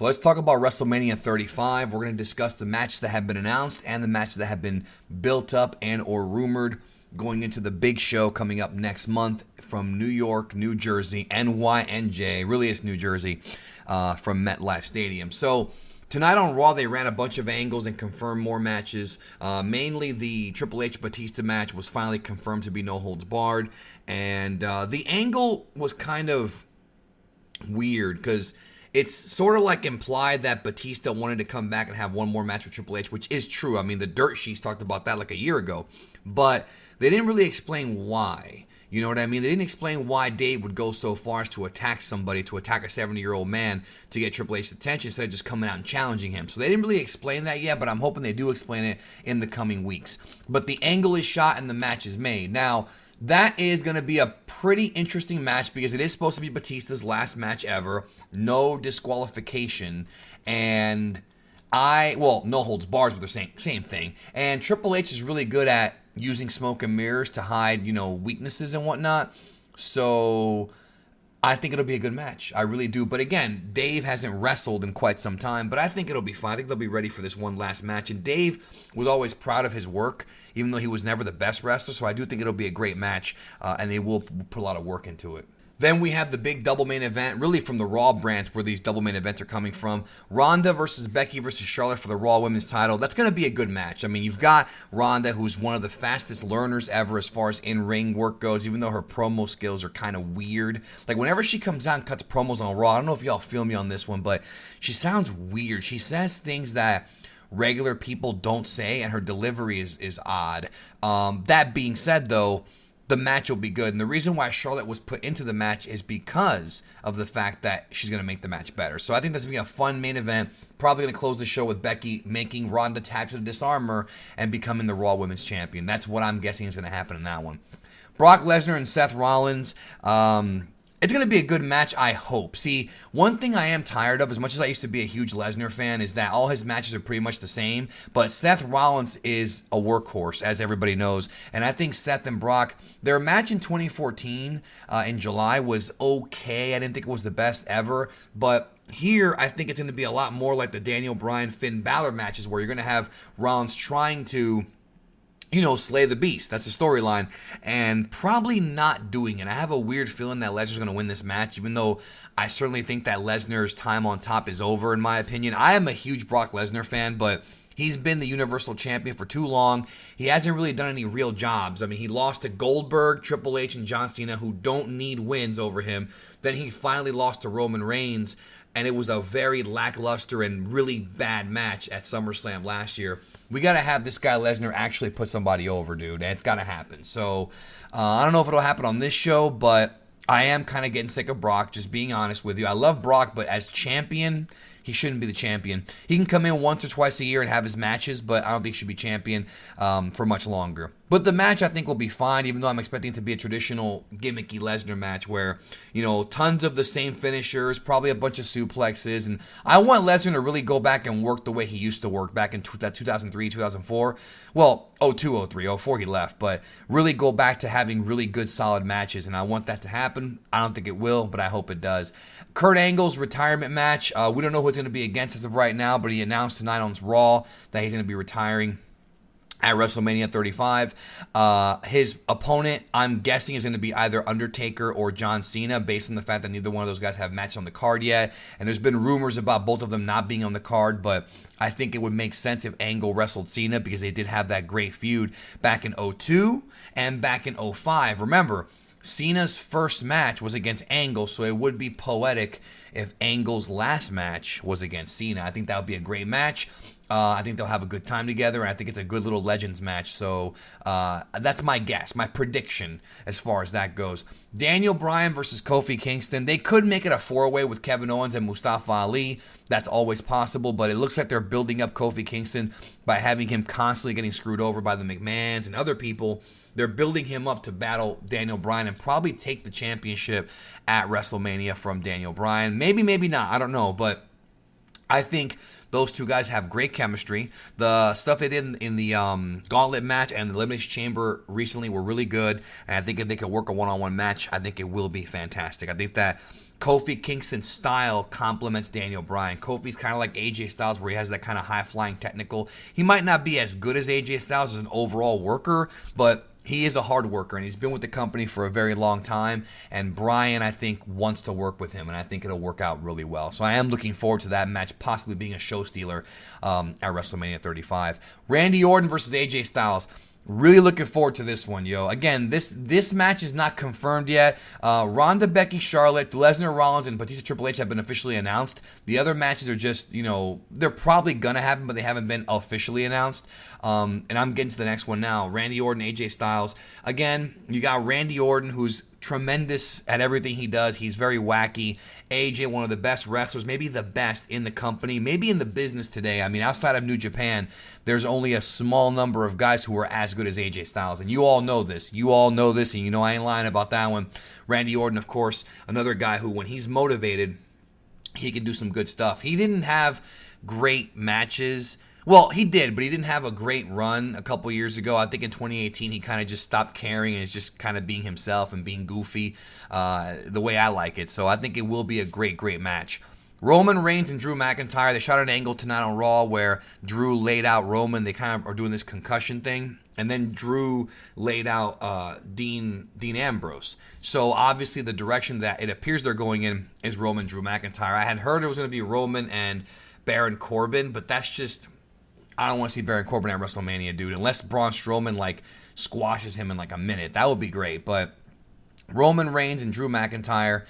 So let's talk about WrestleMania 35. We're going to discuss the matches that have been announced and the matches that have been built up and or rumored going into the big show coming up next month from New York, New Jersey, NYNJ. Really, it's New Jersey from MetLife Stadium. So tonight on Raw, they ran a bunch of angles and confirmed more matches. Mainly the Triple H Batista match was finally confirmed to be no holds barred. And the angle was kind of weird because it's sort of like implied that Batista wanted to come back and have one more match with Triple H, which is true. I mean, the dirt sheets talked about that like a year ago. But they didn't really explain why. You know what I mean? They didn't explain why Dave would go so far as to attack somebody, to attack a 70-year-old man to get Triple H's attention instead of just coming out and challenging him. So they didn't really explain that yet, but I'm hoping they do explain it in the coming weeks. But the angle is shot and the match is made. Now, that is going to be a pretty interesting match because it is supposed to be Batista's last match ever. No disqualification. And no holds bars with the same thing. And Triple H is really good at using smoke and mirrors to hide, weaknesses and whatnot. So I think it'll be a good match. I really do. But again, Dave hasn't wrestled in quite some time, but I think it'll be fine. I think they'll be ready for this one last match. And Dave was always proud of his work, even though he was never the best wrestler. So I do think it'll be a great match, and they will put a lot of work into it. Then we have the big double main event, really from the Raw branch where these double main events are coming from. Ronda versus Becky versus Charlotte for the Raw Women's title. That's going to be a good match. I mean, you've got Ronda, who's one of the fastest learners ever as far as in-ring work goes, even though her promo skills are kind of weird. Like, whenever she comes out and cuts promos on Raw, I don't know if y'all feel me on this one, but she sounds weird. She says things that regular people don't say, and her delivery is odd. That being said, though, the match will be good. And the reason why Charlotte was put into the match is because of the fact that she's going to make the match better. So I think that's going to be a fun main event. Probably going to close the show with Becky making Ronda tap to disarm her and becoming the Raw Women's Champion. That's what I'm guessing is going to happen in that one. Brock Lesnar and Seth Rollins. It's going to be a good match, I hope. See, one thing I am tired of, as much as I used to be a huge Lesnar fan, is that all his matches are pretty much the same. But Seth Rollins is a workhorse, as everybody knows. And I think Seth and Brock, their match in 2014 in July was okay. I didn't think it was the best ever. But here, I think it's going to be a lot more like the Daniel Bryan, Finn Balor matches, where you're going to have Rollins trying to slay the beast. That's the storyline. And probably not doing it. I have a weird feeling that Lesnar's going to win this match, even though I certainly think that Lesnar's time on top is over, in my opinion. I am a huge Brock Lesnar fan, but he's been the Universal Champion for too long. He hasn't really done any real jobs. I mean, he lost to Goldberg, Triple H, and John Cena, who don't need wins over him. Then he finally lost to Roman Reigns, and it was a very lackluster and really bad match at SummerSlam last year. We got to have this guy Lesnar actually put somebody over, dude, and it's got to happen. So I don't know if it'll happen on this show, but I am kind of getting sick of Brock, just being honest with you. I love Brock, but as champion, he shouldn't be the champion. He can come in once or twice a year and have his matches, but I don't think he should be champion for much longer. But the match, I think, will be fine, even though I'm expecting it to be a traditional gimmicky Lesnar match where, tons of the same finishers, probably a bunch of suplexes. And I want Lesnar to really go back and work the way he used to work back in 2003, 2004. Well, 02, 03, 04 he left, but really go back to having really good, solid matches. And I want that to happen. I don't think it will, but I hope it does. Kurt Angle's retirement match. We don't know who it's going to be against as of right now, but he announced tonight on Raw that he's going to be retiring at WrestleMania 35. His opponent, I'm guessing, is going to be either Undertaker or John Cena, based on the fact that neither one of those guys have matched on the card yet. And there's been rumors about both of them not being on the card, but I think it would make sense if Angle wrestled Cena because they did have that great feud back in 02 and back in 05. Remember, Cena's first match was against Angle, so it would be poetic if Angle's last match was against Cena. I think that would be a great match. I think they'll have a good time together, and I think it's a good little Legends match. So that's my guess, my prediction as far as that goes. Daniel Bryan versus Kofi Kingston. They could make it a four-way with Kevin Owens and Mustafa Ali. That's always possible, but it looks like they're building up Kofi Kingston by having him constantly getting screwed over by the McMahons and other people. They're building him up to battle Daniel Bryan and probably take the championship at WrestleMania from Daniel Bryan. Maybe, maybe not. I don't know, but I think those two guys have great chemistry. The stuff they did in the Gauntlet match and the Elimination Chamber recently were really good. And I think if they could work a one-on-one match, I think it will be fantastic. I think that Kofi Kingston's style complements Daniel Bryan. Kofi's kind of like AJ Styles, where he has that kind of high-flying technical. He might not be as good as AJ Styles as an overall worker, but he is a hard worker, and he's been with the company for a very long time. And Bryan, I think, wants to work with him, and I think it'll work out really well. So I am looking forward to that match possibly being a show stealer at WrestleMania 35. Randy Orton versus AJ Styles. Really looking forward to this one, yo. Again, this match is not confirmed yet. Ronda, Becky, Charlotte, Lesnar, Rollins, and Batista, Triple H have been officially announced. The other matches are just, they're probably going to happen, but they haven't been officially announced. And I'm getting to the next one now. Randy Orton, AJ Styles. Again, you got Randy Orton, who's tremendous at everything he does. He's very wacky. AJ, one of the best wrestlers, maybe the best in the company, maybe in the business today. I mean, outside of New Japan, there's only a small number of guys who are as good as AJ Styles. And you all know this. You all know this, and I ain't lying about that one. Randy Orton, of course, another guy who, when he's motivated, he can do some good stuff. He didn't have great matches. Well, he did, but he didn't have a great run a couple years ago. I think in 2018, he kind of just stopped caring and is just kind of being himself and being goofy the way I like it. So I think it will be a great, great match. Roman Reigns and Drew McIntyre, they shot an angle tonight on Raw where Drew laid out Roman. They kind of are doing this concussion thing. And then Drew laid out Dean Ambrose. So obviously the direction that it appears they're going in is Roman, Drew McIntyre. I had heard it was going to be Roman and Baron Corbin, but that's just... I don't want to see Baron Corbin at WrestleMania, dude. Unless Braun Strowman, squashes him in, a minute. That would be great. But Roman Reigns and Drew McIntyre.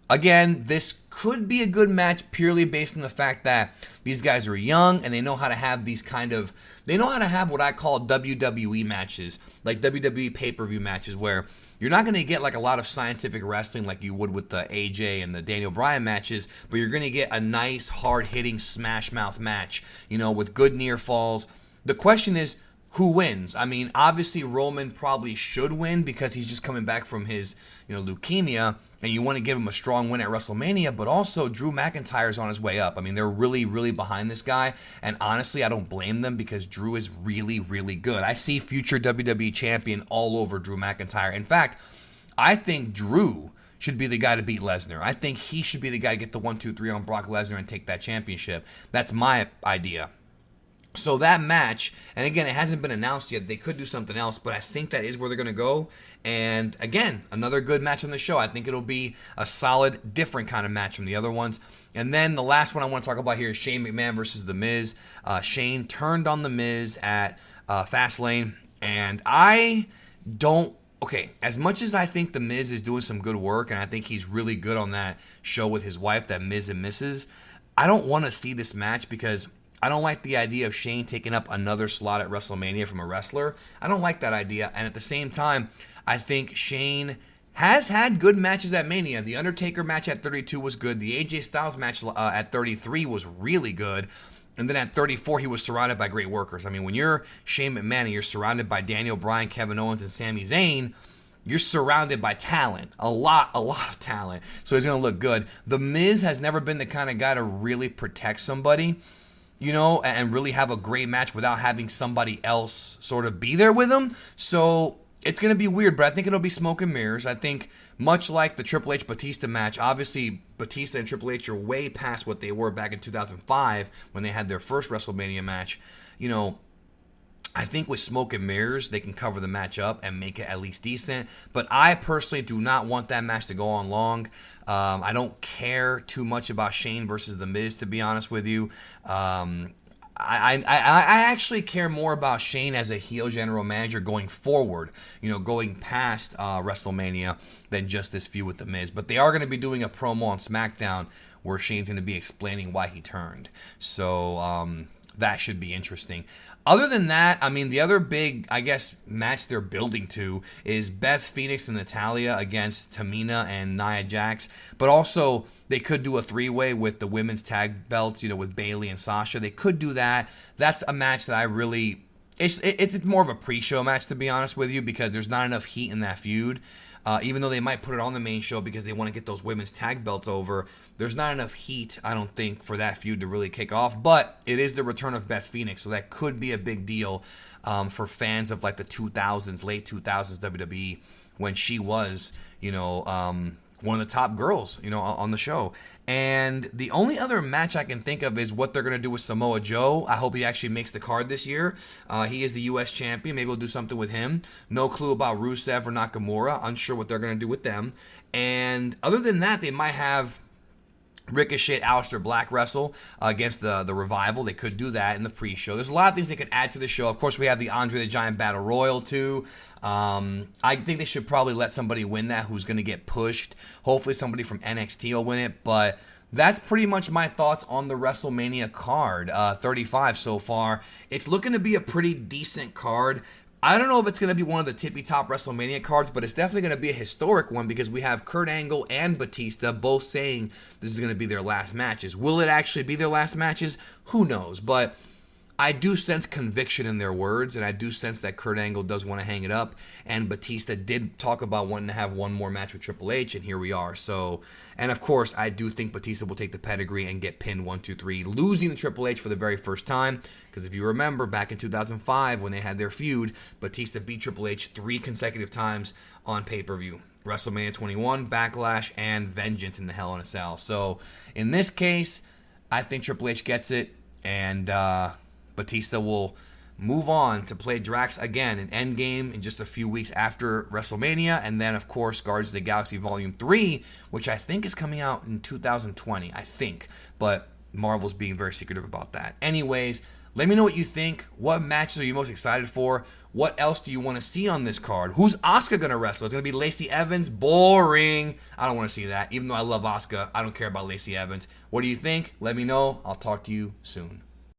Again, this could be a good match purely based on the fact that these guys are young and they know how to have they know how to have what I call WWE matches, like WWE pay-per-view matches, where you're not going to get a lot of scientific wrestling like you would with the AJ and the Daniel Bryan matches, but you're going to get a nice, hard-hitting smash mouth match, with good near falls. The question is, who wins? I mean, obviously Roman probably should win because he's just coming back from his, leukemia, and you want to give him a strong win at WrestleMania, but also Drew McIntyre's on his way up. I mean, they're really, really behind this guy, and honestly, I don't blame them because Drew is really, really good. I see future WWE champion all over Drew McIntyre. In fact, I think Drew should be the guy to beat Lesnar. I think he should be the guy to get the 1-2-3 on Brock Lesnar and take that championship. That's my idea. So that match, and again, it hasn't been announced yet. They could do something else, but I think that is where they're going to go. And again, another good match on the show. I think it'll be a solid, different kind of match from the other ones. And then the last one I want to talk about here is Shane McMahon versus The Miz. Shane turned on The Miz at Fastlane, and as much as I think The Miz is doing some good work, and I think he's really good on that show with his wife, that Miz and Mrs., I don't want to see this match because I don't like the idea of Shane taking up another slot at WrestleMania from a wrestler. I don't like that idea. And at the same time, I think Shane has had good matches at Mania. The Undertaker match at 32 was good. The AJ Styles match at 33 was really good. And then at 34, he was surrounded by great workers. I mean, when you're Shane McMahon and you're surrounded by Daniel Bryan, Kevin Owens, and Sami Zayn, you're surrounded by talent, a lot of talent. So he's going to look good. The Miz has never been the kind of guy to really protect somebody, and really have a great match without having somebody else sort of be there with him. So it's going to be weird, but I think it'll be smoke and mirrors. I think much like the Triple H Batista match, obviously Batista and Triple H are way past what they were back in 2005 when they had their first WrestleMania match. I think with smoke and mirrors, they can cover the match up and make it at least decent. But I personally do not want that match to go on long. I don't care too much about Shane versus The Miz, to be honest with you. I actually care more about Shane as a heel general manager going forward, going past WrestleMania than just this feud with The Miz. But they are going to be doing a promo on SmackDown where Shane's going to be explaining why he turned. So that should be interesting. Other than that, I mean, the other big, match they're building to is Beth Phoenix and Natalya against Tamina and Nia Jax. But also, they could do a three-way with the women's tag belts, with Bayley and Sasha. They could do that. That's a match that I really... It's more of a pre-show match, to be honest with you, because there's not enough heat in that feud. Even though they might put it on the main show because they want to get those women's tag belts over, there's not enough heat, I don't think, for that feud to really kick off. But it is the return of Beth Phoenix, so that could be a big deal for fans of the 2000s, late 2000s WWE, when she was, one of the top girls, on the show. And the only other match I can think of is what they're going to do with Samoa Joe. I hope he actually makes the card this year. He is the U.S. champion. Maybe we'll do something with him. No clue about Rusev or Nakamura. Unsure what they're going to do with them. And other than that, they might have Ricochet, Aleister Black wrestle against the Revival. They could do that in the pre-show. There's a lot of things they could add to the show. Of course, we have the Andre the Giant Battle Royal too. I think they should probably let somebody win that who's going to get pushed. Hopefully somebody from NXT will win it. But that's pretty much my thoughts on the WrestleMania card, 35 so far. It's looking to be a pretty decent card. I don't know if it's going to be one of the tippy-top WrestleMania cards, but it's definitely going to be a historic one because we have Kurt Angle and Batista both saying this is going to be their last matches. Will it actually be their last matches? Who knows? But I do sense conviction in their words, and I do sense that Kurt Angle does want to hang it up, and Batista did talk about wanting to have one more match with Triple H, and here we are. So, and of course, I do think Batista will take the pedigree and get pinned 1, 2, 3, losing to Triple H for the very first time, because if you remember, back in 2005, when they had their feud, Batista beat Triple H 3 consecutive times on pay-per-view. WrestleMania 21, Backlash, and Vengeance in the Hell in a Cell. So, in this case, I think Triple H gets it, and Batista will move on to play Drax again in Endgame in just a few weeks after WrestleMania, and then, of course, Guardians of the Galaxy Volume 3, which I think is coming out in 2020, I think, but Marvel's being very secretive about that. Anyways, let me know what you think. What matches are you most excited for? What else do you want to see on this card? Who's Asuka going to wrestle? It's going to be Lacey Evans? Boring. I don't want to see that. Even though I love Asuka, I don't care about Lacey Evans. What do you think? Let me know. I'll talk to you soon.